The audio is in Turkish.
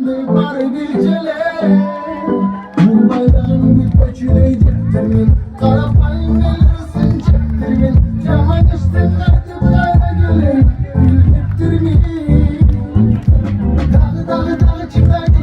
Bari bilcele bu bayrağın bir paçını ceptimin kara paynelersin ceptimin cama geçtin artık bayra gelir bildirttirmin dağı dağı dağı çıkar